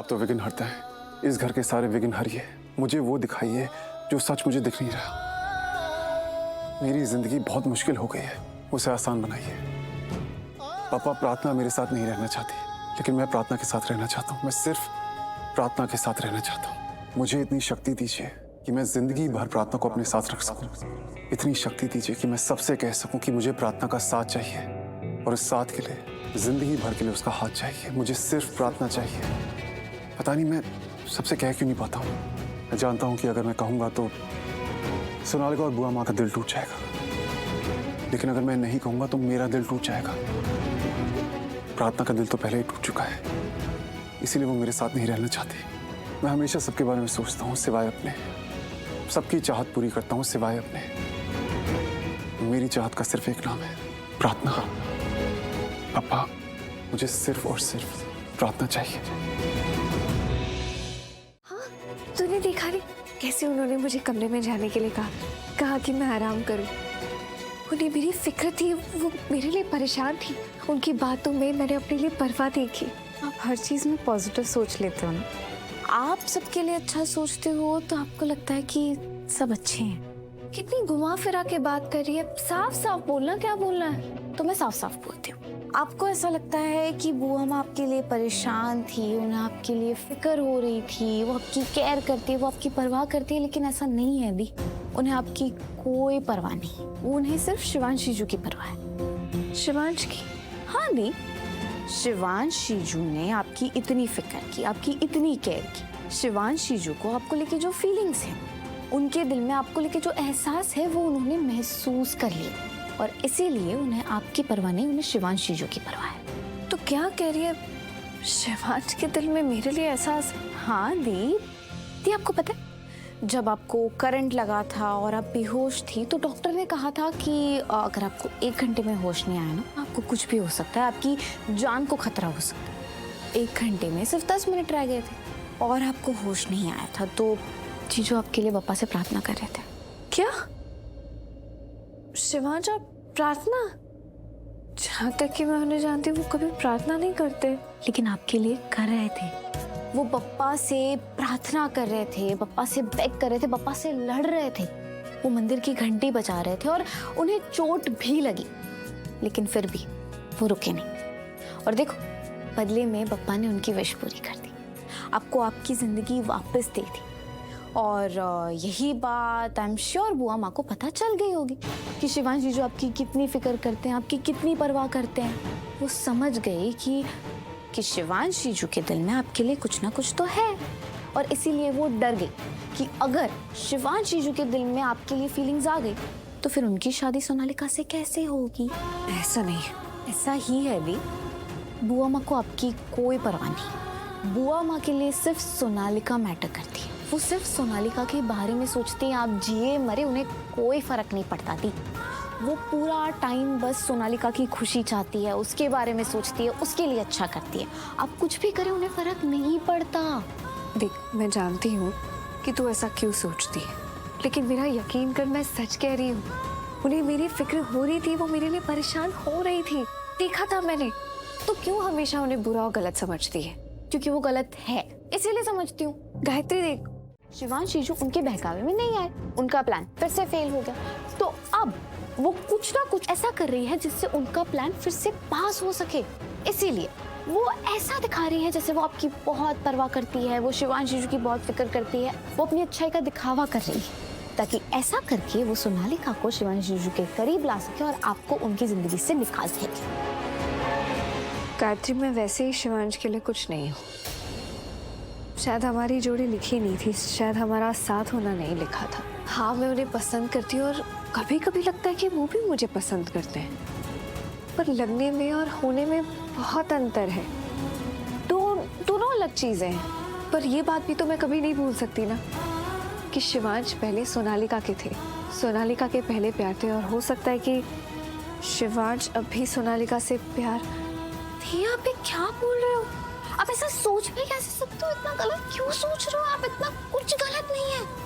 आप तो विघ्नहर्ता हैं। इस घर के सारे विघ्न हरिए। मुझे वो दिखाइए जो सच मुझे दिख नहीं रहा। मेरी जिंदगी बहुत मुश्किल हो गई है, उसे आसान बनाइए। पापा प्रार्थना मेरे साथ नहीं रहना चाहती, लेकिन मैं प्रार्थना के साथ रहना चाहता हूँ। मैं सिर्फ प्रार्थना के साथ रहना चाहता हूँ। मुझे इतनी शक्ति दीजिए कि मैं जिंदगी भर प्रार्थना को अपने साथ रख सकूं। इतनी शक्ति दीजिए कि मैं सबसे कह सकूं कि मुझे प्रार्थना का साथ चाहिए, और इस साथ के लिए जिंदगी भर के लिए उसका हाथ चाहिए। मुझे सिर्फ प्रार्थना चाहिए। पता नहीं मैं सबसे कह क्यों नहीं पाता हूँ। मैं जानता हूँ कि अगर मैं कहूँगा तो सोनालिका और बुआ माँ का दिल टूट जाएगा, लेकिन अगर मैं नहीं कहूँगा तो मेरा दिल टूट जाएगा। प्रार्थना का दिल तो पहले ही टूट चुका है, इसीलिए वो मेरे साथ नहीं रहना चाहती। मैं हमेशा सबके बारे में सोचता हूँ सिवाय अपने। सबकी चाहत पूरी करता हूँ सिवाय अपने। मेरी चाहत का सिर्फ एक नाम है, प्रार्थना। पापा, मुझे सिर्फ और सिर्फ प्रार्थना चाहिए। हाँ, तूने देखा नहीं कैसे उन्होंने मुझे कमरे में जाने के लिए कहा कि मैं आराम करूं। उन्हें मेरी फिक्र थी, वो मेरे लिए परेशान थी। उनकी बातों में मैंने अपने लिए परवाह देखी। आप हर चीज में पॉजिटिव सोच लेते हो ना। आप सबके लिए अच्छा सोचते हो तो आपको लगता है कि सब अच्छे हैं। कितनी घुमा फिरा के बात कर रही है। साफ साफ बोलना, क्या बोलना है। तो मैं साफ साफ बोलती हूँ। आपको ऐसा लगता है कि बुआ माँ आपके लिए परेशान थी, उन्हें आपके लिए फिक्र हो रही थी, वो आपकी केयर करती है, वो आपकी परवाह करती है, लेकिन ऐसा नहीं है दी। उन्हें आपकी कोई परवाह नहीं, उन्हें सिर्फ शिवांश जीजू की परवाह है। शिवांश की? हाँ दी, शिवांश जीजू ने आपकी इतनी फिक्र की, आपकी इतनी केयर की। शिवांश जीजू को आपको लेके जो फीलिंग्स हैं, उनके दिल में आपको लेके जो एहसास है, वो उन्होंने महसूस कर लिया, और इसीलिए उन्हें आपकी परवाह नहीं, उन्हें शिवांश जीजू की परवाह है। तो क्या कह रही है, शिवांश के दिल में मेरे लिए एहसास? हाँ दी, आपको पता है जब आपको करंट लगा था और आप बेहोश थी, तो डॉक्टर ने कहा था कि अगर आपको 1 घंटे में होश नहीं आया ना, आपको कुछ भी हो सकता है, आपकी जान को खतरा हो सकता है। 1 घंटे में सिर्फ 10 मिनट रह गए थे और आपको होश नहीं आया था, तो जीजू आपके लिए पापा से प्रार्थना कर रहे थे। क्या? शिवांश और प्रार्थना? जहाँ तक कि मैं उन्हें जानती हूँ, वो कभी प्रार्थना नहीं करते। लेकिन आपके लिए कर रहे थे। वो पप्पा से प्रार्थना कर रहे थे, पप्पा से बेग कर रहे थे, पप्पा से लड़ रहे थे। वो मंदिर की घंटी बजा रहे थे और उन्हें चोट भी लगी, लेकिन फिर भी वो रुके नहीं। और देखो, बदले में पप्पा ने उनकी विश पूरी कर दी, आपको आपकी जिंदगी वापस दे दी। और यही बात आई एम श्योर बुआ माँ को पता चल गई होगी कि शिवांश जीजू आपकी कितनी फिक्र करते हैं, आपकी कितनी परवाह करते हैं। वो समझ गई कि शिवांश जीजू के दिल में आपके लिए कुछ ना कुछ तो है, और इसीलिए वो डर गई कि अगर शिवांश जीजू के दिल में आपके लिए फीलिंग्स आ गई तो फिर उनकी शादी सोनालिका से कैसे होगी। ऐसा नहीं है। ऐसा ही है दी, बुआ माँ को आपकी कोई परवाह नहीं। बुआ माँ के लिए सिर्फ सोनालिका मैटर करती है। वो सिर्फ सोनालिका के बारे में सोचती हैं, आप जिए मरे उन्हें कोई फर्क नहीं पड़ता थी। वो पूरा टाइम बस सोनालिका की खुशी चाहती है, उसके बारे में सोचती है, उसके लिए अच्छा करती है। आप कुछ भी करें उन्हें फर्क नहीं पड़ता। देख, मैं जानती हूँ कि तू ऐसा क्यों सोचती है, लेकिन मेरा यकीन कर, मैं सच कह रही हूँ। उन्हें मेरी फिक्र हो रही थी, वो मेरे लिए परेशान हो रही थी, देखा था मैंने। तो क्यों हमेशा उन्हें बुरा और गलत समझती है? क्योंकि वो गलत है, इसीलिए समझती हूँ। गायत्री देख, शिवांश जीजू उनके बहकावे में नहीं आए, उनका प्लान फिर से फेल हो गया, तो अब वो कुछ ना कुछ ऐसा कर रही है जिससे उनका प्लान फिर से पास हो सके। इसीलिए वो ऐसा दिखा रही है जैसे वो आपकी बहुत परवाह करती है, वो शिवांश जीजू की बहुत फिक्र करती है। वो अपनी अच्छाई का दिखावा कर रही है ताकि ऐसा करके वो सोनालिका को शिवांश जीजू के करीब ला सके और आपको उनकी जिंदगी से निकाल सके। गायत्री, मैं वैसे ही शिवांश के लिए कुछ नहीं हूँ। शायद हमारी जोड़ी लिखी नहीं थी, शायद हमारा साथ होना नहीं लिखा था। हाँ, मैं उन्हें पसंद करती हूँ और कभी कभी लगता है कि वो भी मुझे पसंद करते हैं, पर लगने में और होने में बहुत अंतर है। दोनों अलग चीजें हैं। पर ये बात भी तो मैं कभी नहीं भूल सकती ना कि शिवांश पहले सोनालिका के थे, सोनालिका के पहले प्यार थे, और हो सकता है कि शिवांश अब भी सोनालिका से प्यार। आप क्या बोल रहे हो? आप ऐसा सोच भी कैसे सकते हो? इतना गलत क्यों सोच रहे हो आप? इतना कुछ गलत नहीं है।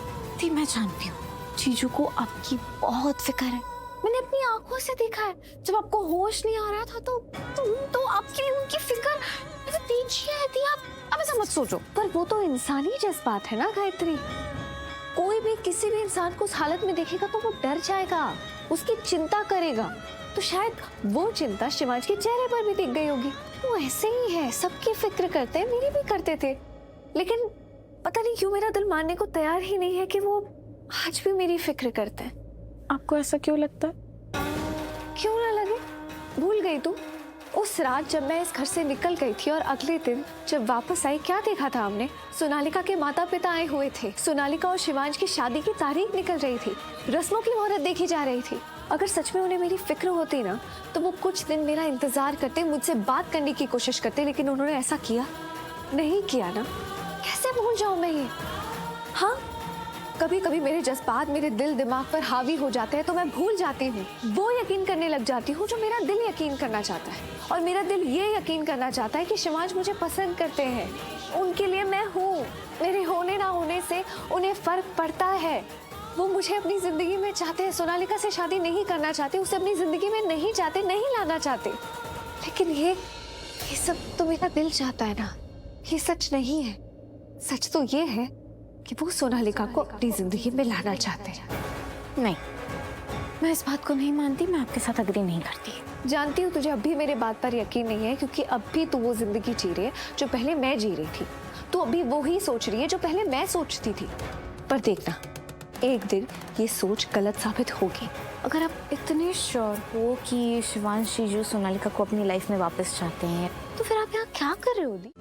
मैं जानती हूँ जीजू को आपकी बहुत फिक्र है, मैंने अपनी आंखों से देखा है। जब आपको होश नहीं आ रहा था तो आपके लिए उनकी फिक्र तेजी थी। आप ऐसा मत सोचो। पर वो तो इंसानी जज्बात है ना गायत्री। कोई भी किसी भी इंसान को उस हालत में देखेगा तो वो डर जाएगा, उसकी चिंता करेगा। तो शायद वो चिंता शिवांश के चेहरे पर भी दिख गई होगी। वो ऐसे ही है, सबकी फिक्र करते हैं, मेरी भी करते थे। लेकिन पता नहीं क्यों मेरा दिल मानने को तैयार ही नहीं है कि वो आज भी मेरी फिक्र करते हैं। आपको ऐसा क्यों लगता है? क्यों ना लगे? भूल गई तू? उस रात जब मैं इस घर से निकल गई थी और अगले दिन जब वापस आई, क्या देखा था हमने? सोनालिका के माता पिता आए हुए थे। सोनालिका और शिवांश की शादी की तारीख निकल रही थी। रस्मों की मुहूर्त देखी जा रही थी। अगर सच में उन्हें मेरी फिक्र होती ना तो वो कुछ दिन मेरा इंतजार करते, मुझसे बात करने की कोशिश करते। लेकिन उन्होंने ऐसा किया नहीं किया ना। कैसे भूल जाऊं मैं ये? हाँ, कभी कभी मेरे जज्बात मेरे दिल दिमाग पर हावी हो जाते हैं तो मैं भूल जाती हूँ, वो यकीन करने लग जाती हूँ जो मेरा दिल यकीन करना चाहता है। और मेरा दिल ये यकीन करना चाहता है कि शिवांश मुझे पसंद करते हैं, उनके लिए मैं हूँ। मेरे होने ना होने से उन्हें फर्क पड़ता है। वो मुझे अपनी जिंदगी में चाहते हैं, सोनालिका से शादी नहीं करना चाहते, उसे अपनी जिंदगी में नहीं चाहते, नहीं लाना चाहते। लेकिन ये सब तो मेरा दिल चाहता है ना, ये सच नहीं है। सच तो ये है कि वो सोनालिका को अपनी जिंदगी में लाना चाहते हैं। नहीं, मैं इस बात को नहीं मानती। मैं आपके साथ अग्री नहीं करती। जानती हूँ तुझे अब भी मेरे बात पर यकीन नहीं है, क्योंकि अब भी तू वो जिंदगी जी रही है जो पहले मैं जी रही थी। तू अभी वो ही सोच रही है जो पहले मैं सोचती थी। पर देखना, एक दिन ये सोच गलत साबित होगी। अगर आप इतने श्योर हो कि शिवांश जीजू सोनालिका को अपनी लाइफ में वापस चाहते हैं तो फिर आप यहाँ क्या कर रहे हो दी?